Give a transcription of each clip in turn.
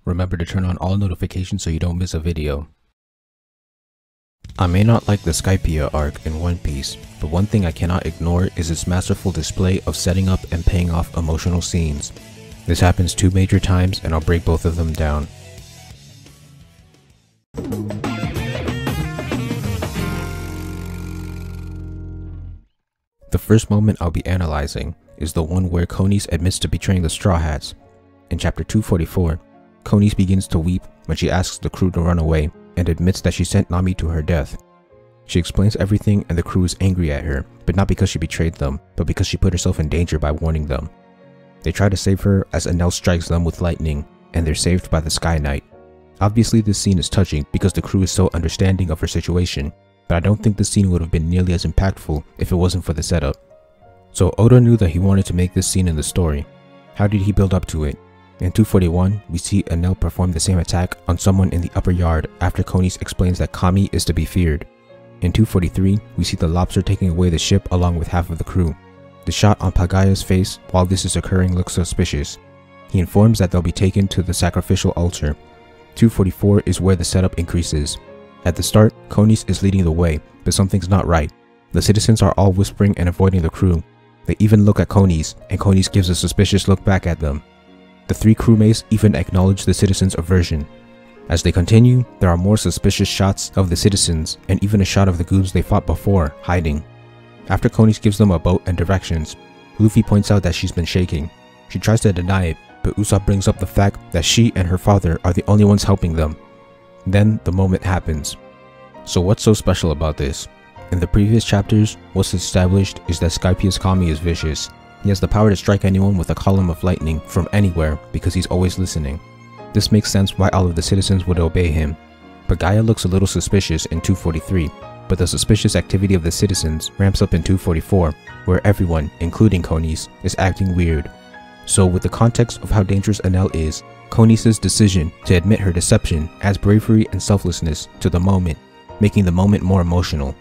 Remember to turn on all notifications so you don't miss a video. I may not like the Skypiea arc in One Piece, but one thing I cannot ignore is its masterful display of setting up and paying off emotional scenes. This happens 2 major times and I'll break both of them down. The first moment I'll be analyzing is the one where Konis admits to betraying the Straw Hats. In chapter 244, Konis begins to weep when she asks the crew to run away and admits that she sent Nami to her death. She explains everything and the crew is angry at her, but not because she betrayed them, but because she put herself in danger by warning them. They try to save her as Enel strikes them with lightning, and they're saved by the Sky Knight. Obviously this scene is touching because the crew is so understanding of her situation, but I don't think the scene would have been nearly as impactful if it wasn't for the setup. So Oda knew that he wanted to make this scene in the story. How did he build up to it? In 241, we see Enel perform the same attack on someone in the upper yard after Konis explains that Kami is to be feared. In 243, we see the lobster taking away the ship along with half of the crew. The shot on Pagaya's face while this is occurring looks suspicious. He informs that they'll be taken to the sacrificial altar. 244 is where the setup increases. At the start, Konis is leading the way, but something's not right. The citizens are all whispering and avoiding the crew. They even look at Konis, and Konis gives a suspicious look back at them. The 3 crewmates even acknowledge the citizens' aversion. As they continue, there are more suspicious shots of the citizens, and even a shot of the goons they fought before, hiding. After Konis gives them a boat and directions, Luffy points out that she's been shaking. She tries to deny it, but Usopp brings up the fact that she and her father are the only ones helping them. Then the moment happens. So what's so special about this? In the previous chapters, what's established is that Skypiea's Kami is vicious. He has the power to strike anyone with a column of lightning from anywhere because he's always listening. This makes sense why all of the citizens would obey him. Pagaya looks a little suspicious in 243, but the suspicious activity of the citizens ramps up in 244, where everyone, including Konis, is acting weird. So with the context of how dangerous Enel is, Konis' decision to admit her deception adds bravery and selflessness to the moment, making the moment more emotional.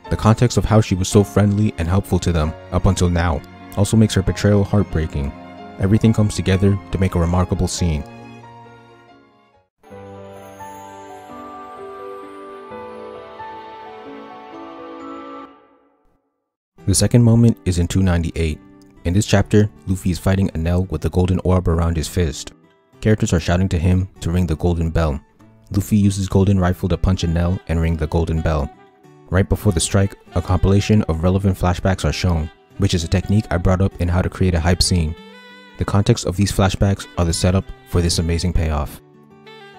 The context of how she was so friendly and helpful to them up until now also makes her betrayal heartbreaking. Everything comes together to make a remarkable scene. The second moment is in 298. In this chapter, Luffy is fighting Enel with the golden orb around his fist. Characters are shouting to him to ring the golden bell. Luffy uses golden rifle to punch Enel and ring the golden bell. Right before the strike, a compilation of relevant flashbacks are shown, which is a technique I brought up in how to create a hype scene. The context of these flashbacks are the setup for this amazing payoff.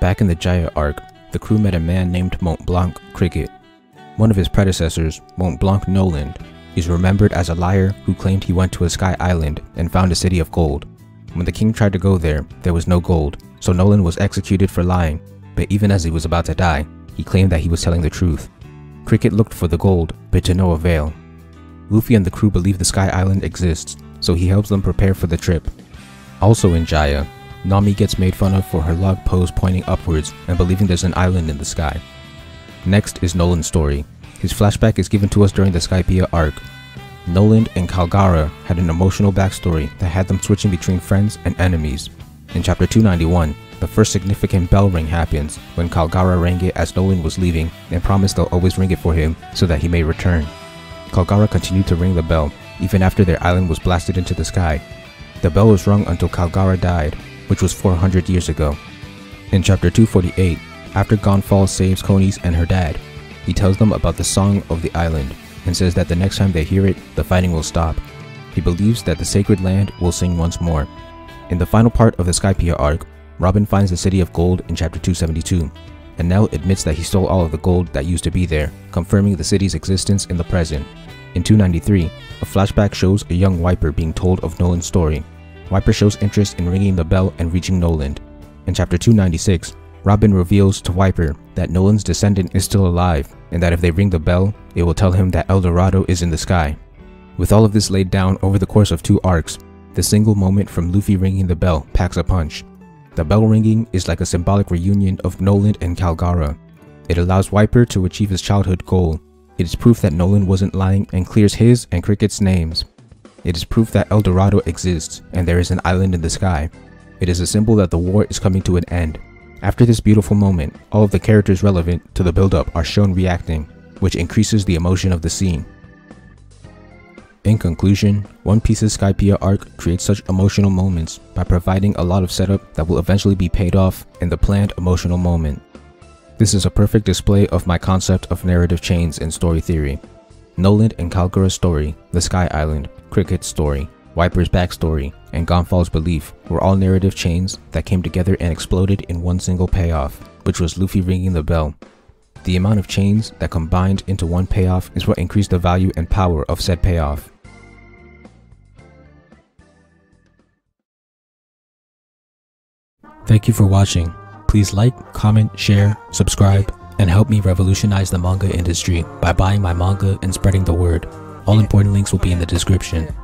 Back in the Jaya arc, the crew met a man named Mont Blanc Cricket. One of his predecessors, Mont Blanc Noland, is remembered as a liar who claimed he went to a sky island and found a city of gold. When the king tried to go there was no gold, so Noland was executed for lying, but even as he was about to die, he claimed that he was telling the truth. Cricket looked for the gold, but to no avail. Luffy and the crew believe the Sky Island exists, so he helps them prepare for the trip. Also in Jaya, Nami gets made fun of for her log pose pointing upwards and believing there's an island in the sky. Next is Noland's story. His flashback is given to us during the Skypiea arc. Noland and Kalgara had an emotional backstory that had them switching between friends and enemies. In chapter 291, the first significant bell ring happens when Kalgara rang it as Noland was leaving and promised they'll always ring it for him so that he may return. Kalgara continued to ring the bell even after their island was blasted into the sky. The bell was rung until Kalgara died, which was 400 years ago. In chapter 248, after Gonfall saves Konis and her dad, he tells them about the Song of the Island and says that the next time they hear it, the fighting will stop. He believes that the sacred land will sing once more. In the final part of the Skypiea arc, Robin finds the City of Gold in chapter 272. Enel admits that he stole all of the gold that used to be there, confirming the city's existence in the present. In 293, a flashback shows a young Wiper being told of Noland's story. Wiper shows interest in ringing the bell and reaching Noland. In chapter 296, Robin reveals to Wiper that Noland's descendant is still alive, and that if they ring the bell, it will tell him that El Dorado is in the sky. With all of this laid down over the course of 2 arcs, the single moment from Luffy ringing the bell packs a punch. The bell ringing is like a symbolic reunion of Noland and Kalgara. It allows Wiper to achieve his childhood goal. It is proof that Noland wasn't lying and clears his and Cricket's names. It is proof that El Dorado exists and there is an island in the sky. It is a symbol that the war is coming to an end. After this beautiful moment, all of the characters relevant to the build-up are shown reacting, which increases the emotion of the scene. In conclusion, One Piece's Skypiea arc creates such emotional moments by providing a lot of setup that will eventually be paid off in the planned emotional moment. This is a perfect display of my concept of narrative chains in story theory. Noland and Kalgura's story, the Sky Island, Cricket's story, Wiper's backstory, and Gonfal's belief were all narrative chains that came together and exploded in one single payoff, which was Luffy ringing the bell. The amount of chains that combined into one payoff is what increased the value and power of said payoff. Thank you for watching. Please like, comment, share, subscribe, and help me revolutionize the manga industry by buying my manga and spreading the word. All important links will be in the description.